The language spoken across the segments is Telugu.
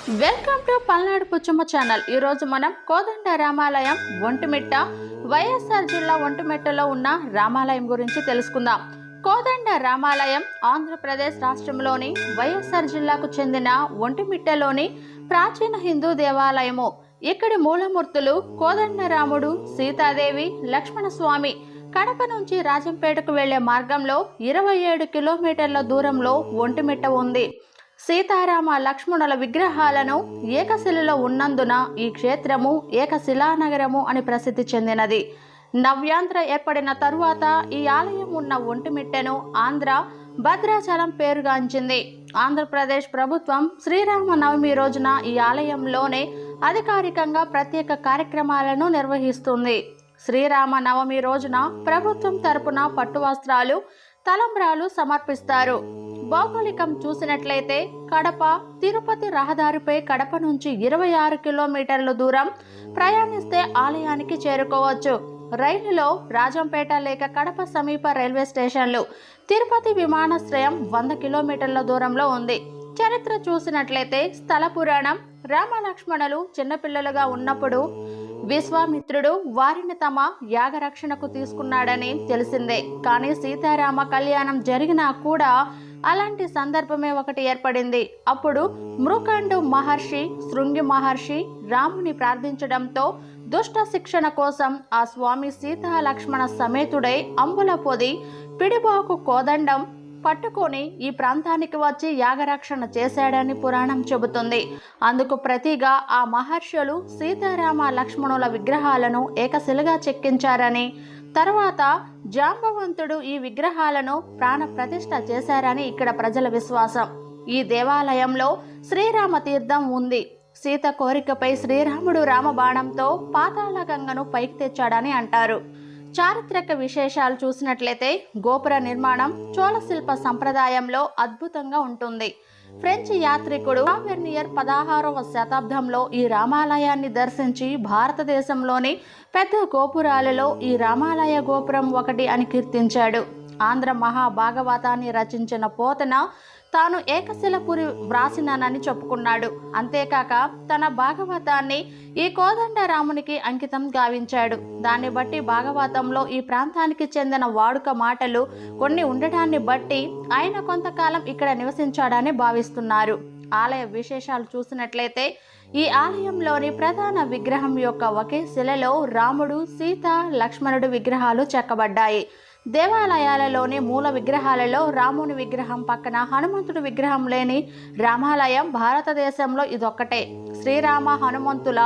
Welcome to Palnadu Puchamma channel. ఈరోజు మనం కోదండ రామాలయం ఒంటిమిట్ట వైఎస్ఆర్ జిల్లా ఒంటిమిట్టలో ఉన్న రామాలయం గురించి తెలుసుకుందాం. కోదండ రామాలయం ఆంధ్రప్రదేశ్ రాష్ట్రంలోని వైఎస్ఆర్ జిల్లాకు చెందిన ఒంటిమిట్టలోని ప్రాచీన హిందూ దేవాలయము. ఇక్కడి మూలమూర్తులు కోదండరాముడు, సీతాదేవి, లక్ష్మణస్వామి. కడప నుంచి రాజంపేటకు వెళ్లే మార్గంలో 27 కిలోమీటర్ల దూరంలో ఒంటిమిట్ట ఉంది. సీతారామ లక్ష్మణుల విగ్రహాలను ఏకశిలలో ఉన్నందున ఈ క్షేత్రము ఏకశిలానగరము అని ప్రసిద్ధి చెందినది. నవ్యాంధ్ర ఏర్పడిన తరువాత ఈ ఆలయం ఉన్న ఒంటిమిట్టను ఆంధ్ర భద్రాచలం పేరుగాంచింది. ఆంధ్రప్రదేశ్ ప్రభుత్వం శ్రీరామ నవమి రోజున ఈ ఆలయంలోనే అధికారికంగా ప్రత్యేక కార్యక్రమాలను నిర్వహిస్తుంది. శ్రీరామ నవమి రోజున ప్రభుత్వం తరపున పట్టు వస్త్రాలు, తలంబ్రాలు సమర్పిస్తారు. భౌగోళికం చూసినట్లయితే కడప తిరుపతి రహదారిపై కడప నుంచి 26 కిలోమీటర్ల దూరం ప్రయాణిస్తే ఆలయానికి చేరుకోవచ్చు. రైలులో రాజంపేట లేక కడప సమీప రైల్వే స్టేషన్లు, తిరుపతి విమానాశ్రయం 100 కిలోమీటర్ల దూరంలో ఉంది. చరిత్ర చూసినట్లయితే స్థల పురాణం, రామలక్ష్మణులు చిన్నపిల్లలుగా ఉన్నప్పుడు విశ్వామిత్రుడు వారిని తమ యాగరక్షణకు తీసుకున్నాడని తెలిసిందే. కానీ సీతారామ కళ్యాణం జరిగినా కూడా అలాంటి సందర్భమే ఒకటి ఏర్పడింది. అప్పుడు మృకండు మహర్షి, శృంగి మహర్షి రాముని ప్రార్థించడంతో దుష్ట శిక్షణ కోసం ఆ స్వామి సీతా లక్ష్మణ సమేతుడై అంబుల పొది, పిడిబాకు కోదండం పట్టుకొని ఈ ప్రాంతానికి వచ్చి యాగరక్షణ చేశాడని పురాణం చెబుతుంది. అందుకు ప్రతిగా ఆ మహర్షులు సీతారామ లక్ష్మణుల విగ్రహాలను ఏకశిలగా చెక్కించారని, తర్వాత జాంబవంతుడు ఈ విగ్రహాలను ప్రాణ ప్రతిష్ఠ చేశారని ఇక్కడ ప్రజల విశ్వాసం. ఈ దేవాలయంలో శ్రీరామ తీర్థం ఉంది. సీత కోరికపై శ్రీరాముడు రామబాణంతో పాతాళ గంగను పైకి తెచ్చాడని అంటారు. చారిత్రక విశేషాలు చూసినట్లయితే గోపుర నిర్మాణం చోళ శిల్ప సంప్రదాయంలో అద్భుతంగా ఉంటుంది. ఫ్రెంచ్ యాత్రికుడు వెర్నియర్ 16వ శతాబ్దంలో ఈ రామాలయాన్ని దర్శించి భారతదేశంలోని పెద్ద గోపురాలలో ఈ రామాలయ గోపురం ఒకటి అని కీర్తించాడు. ఆంధ్ర మహాభాగవతాన్ని రచించిన పోతన తాను ఏకశిలపురి వ్రాసినానని చెప్పుకున్నాడు. అంతేకాక తన భాగవతాన్ని ఈ కోదండరామునికి అంకితం గావించాడు. దాన్ని బట్టి భాగవతంలో ఈ ప్రాంతానికి చెందిన వాడుక మాటలు కొన్ని ఉండటాన్ని బట్టి ఆయన కొంతకాలం ఇక్కడ నివసించాడని భావిస్తున్నారు. ఆలయ విశేషాలు చూసినట్లయితే ఈ ఆలయంలోని ప్రధాన విగ్రహం యొక్క ఒకే శిలలో రాముడు, సీత, లక్ష్మణుడు విగ్రహాలు చెక్కబడ్డాయి. దేవాలయాలలోని మూల విగ్రహాలలో రాముని విగ్రహం పక్కన హనుమంతుడి విగ్రహం లేని రామాలయం భారతదేశంలో ఇదొక్కటే. శ్రీరామ హనుమంతుల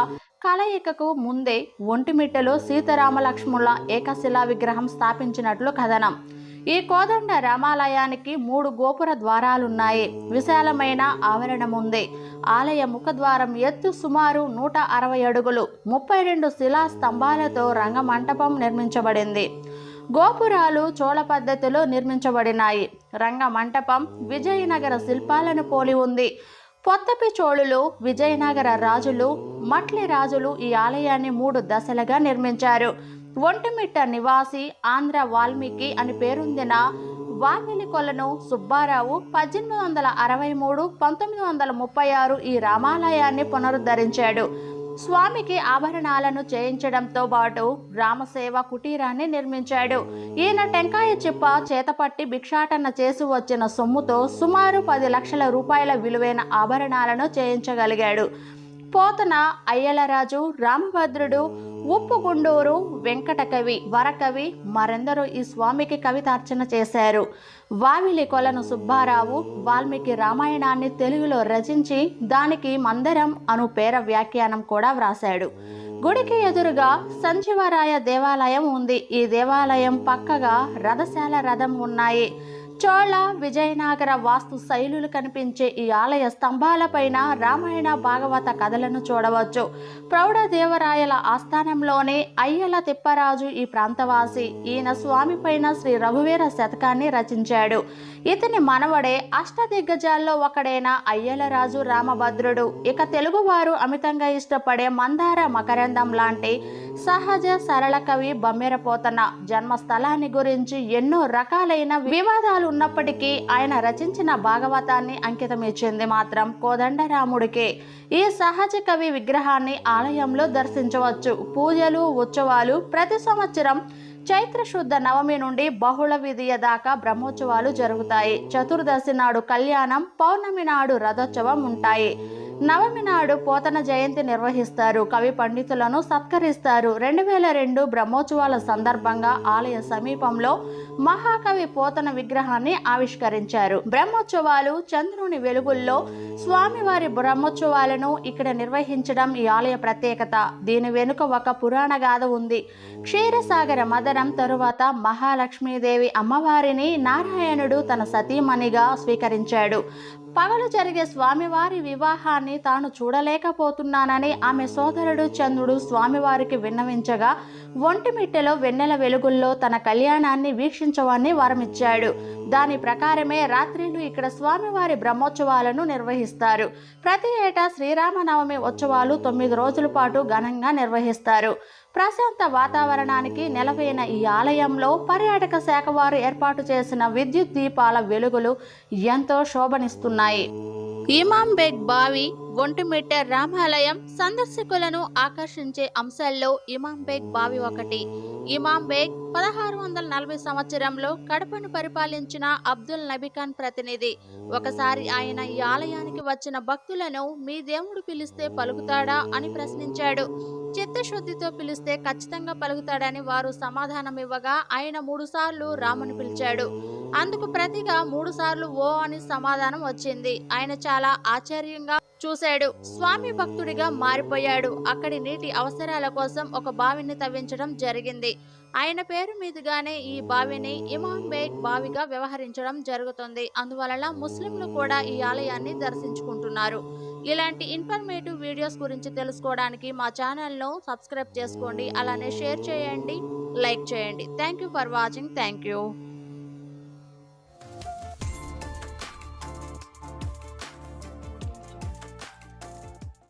కలయికకు ముందే ఒంటిమిట్టలో సీతారామ లక్ష్మణుల ఏకశిలా విగ్రహం స్థాపించినట్లు కథనం. ఈ కోదండ రామాలయానికి 3 గోపుర ద్వారాలున్నాయి. విశాలమైన ఆవరణం ఉంది. ఆలయ ముఖద్వారం ఎత్తు సుమారు 160 అడుగులు. 32 శిలా స్తంభాలతో రంగమంటపం నిర్మించబడింది. గోపురాలు చోళ పద్ధతిలో నిర్మించబడినాయి. రంగమంటపం విజయనగర శిల్పాలను పోలి ఉంది. పొత్తపి చోళులు, విజయనగర రాజులు, మట్లి రాజులు ఈ ఆలయాన్ని 3 దశలుగా నిర్మించారు. ఒంటిమిట్ట నివాసి ఆంధ్ర వాల్మీకి అని పేరొందిన వావిలికొలను సుబ్బారావు 1863, 1936 ఈ రామాలయాన్ని పునరుద్ధరించాడు. స్వామికి ఆభరణాలను చేయించడంతో పాటు రామసేవ కుటీరాన్ని నిర్మించాడు. ఈయన టెంకాయ చిప్ప చేతపట్టి భిక్షాటన చేసి వచ్చిన సొమ్ముతో సుమారు 10 లక్షల రూపాయల విలువైన ఆభరణాలను చేయించగలిగాడు. పోతన, అయ్యలరాజు, రామభద్రుడు, ఉప్పుగుండూరు, వెంకటకవి, వరకవి మరెందరూ ఈ స్వామికి కవితార్చన చేశారు. వావిలి కొలను సుబ్బారావు వాల్మీకి రామాయణాన్ని తెలుగులో రచించి దానికి మందరం అను పేర వ్యాఖ్యానం కూడా వ్రాశాడు. గుడికి ఎదురుగా సంజీవరాయ దేవాలయం ఉంది. ఈ దేవాలయం పక్కగా రథశాల, రథం ఉన్నాయి. చోళ, విజయనగర వాస్తు శైలులు కనిపించే ఈ ఆలయ స్తంభాలపైన రామాయణ, భాగవత కథలను చూడవచ్చు. ప్రౌఢదేవరాయల ఆస్థానంలోనే అయ్యల తిప్పరాజు ఈ ప్రాంతవాసి. ఈయన స్వామి పైన శ్రీ రఘువీర శతకాన్ని రచించాడు. ఇతని మనవడే అష్టదిగ్గజాల్లో ఒకడైన అయ్యలరాజు రామభద్రుడు. ఇక తెలుగువారు అమితంగా ఇష్టపడే మందార మకరందం లాంటి సహజ సరళ కవి బమ్మెర పోతన జన్మస్థలాన్ని గురించి ఎన్నో రకాలైన వివాదాలు ఉన్నప్పటికీ ఆయన రచించిన భాగవతాన్ని అంకితం ఇచ్చింది మాత్రం కోదండరాముడికే. ఈ సహజ కవి విగ్రహాన్ని ఆలయంలో దర్శించవచ్చు. పూజలు ఉత్సవాలు ప్రతి సంవత్సరం చైత్ర శుద్ధ నవమి నుండి బహుళ విధియ దాకా బ్రహ్మోత్సవాలు జరుగుతాయి. చతుర్దశి నాడు కళ్యాణం, పౌర్ణమి నాడు రథోత్సవం ఉంటాయి. నవమి నాడు పోతన జయంతి నిర్వహిస్తారు. కవి పండితులను సత్కరిస్తారు. 2002 బ్రహ్మోత్సవాల సందర్భంగా ఆలయ సమీపంలో మహాకవి పోతన విగ్రహాన్ని ఆవిష్కరించారు. బ్రహ్మోత్సవాలు చంద్రుని వెలుగుల్లో స్వామివారి బ్రహ్మోత్సవాలను ఇక్కడ నిర్వహించడం ఈ ఆలయ ప్రత్యేకత. దీని వెనుక ఒక పురాణ గాథ ఉంది. క్షీరసాగర మదనం తరువాత మహాలక్ష్మీదేవి అమ్మవారిని నారాయణుడు తన సతీమణిగా స్వీకరించాడు. పగలు జరిగే స్వామివారి వివాహాన్ని తాను చూడలేకపోతున్నానని ఆమె సోదరుడు చంద్రుడు స్వామివారికి విన్నవించగా ఒంటిమిట్టెలో వెన్నెల వెలుగుల్లో తన కళ్యాణాన్ని వీక్షించవని వరమిచ్చాడు. దాని ప్రకారమే రాత్రిళ్ళు ఇక్కడ స్వామివారి బ్రహ్మోత్సవాలను నిర్వహిస్తారు. ప్రతి ఏటా శ్రీరామనవమి ఉత్సవాలు 9 రోజుల పాటు ఘనంగా నిర్వహిస్తారు. ప్రశాంత వాతావరణానికి నెలవైన ఈ ఆలయంలో పర్యాటక శాఖ వారు ఏర్పాటు చేసిన విద్యుత్ దీపాల వెలుగులు ఎంతో శోభనిస్తున్నాయి. ఇమాం బేగ్ బావి ఒంటిమిట్ట రామాలయం సందర్శకులను ఆకర్షించే అంశాల్లో ఇమాం బేగ్ బావి ఒకటి. ఇమాం బేగ్ 1640 సంవత్సరంలో కడపను పరిపాలించిన అబ్దుల్ నబీఖాన్ ప్రతినిధి. ఒకసారి ఆయన ఈ ఆలయానికి వచ్చిన భక్తులను మీ దేవుడు పిలిస్తే పలుకుతాడా అని ప్రశ్నించాడు. చిత్తశుద్ధితో పిలిస్తే ఖచ్చితంగా పలుకుతాడని వారు సమాధానమివ్వగా ఆయన 3 సార్లు రాముని పిలిచాడు. అందుకు ప్రతిగా 3 సార్లు ఓ అని సమాధానం వచ్చింది. ఆయన చాలా ఆశ్చర్యంగా చూశాడు. స్వామి భక్తుడిగా మారిపోయాడు. అక్కడి నీటి అవసరాల కోసం ఒక బావిని తవ్వించడం జరిగింది. ఆయన పేరు మీదుగానే ఈ బావిని ఇమాం బేగ్ బావిగా వ్యవహరించడం జరుగుతుంది. అందువలన ముస్లింలు కూడా ఈ ఆలయాన్ని దర్శించుకుంటున్నారు. ఇలాంటి ఇన్ఫర్మేటివ్ వీడియోస్ గురించి తెలుసుకోవడానికి మా ఛానల్ను సబ్స్క్రైబ్ చేసుకోండి. అలానే షేర్ చేయండి, లైక్ చేయండి. Thank you for watching. Thank you.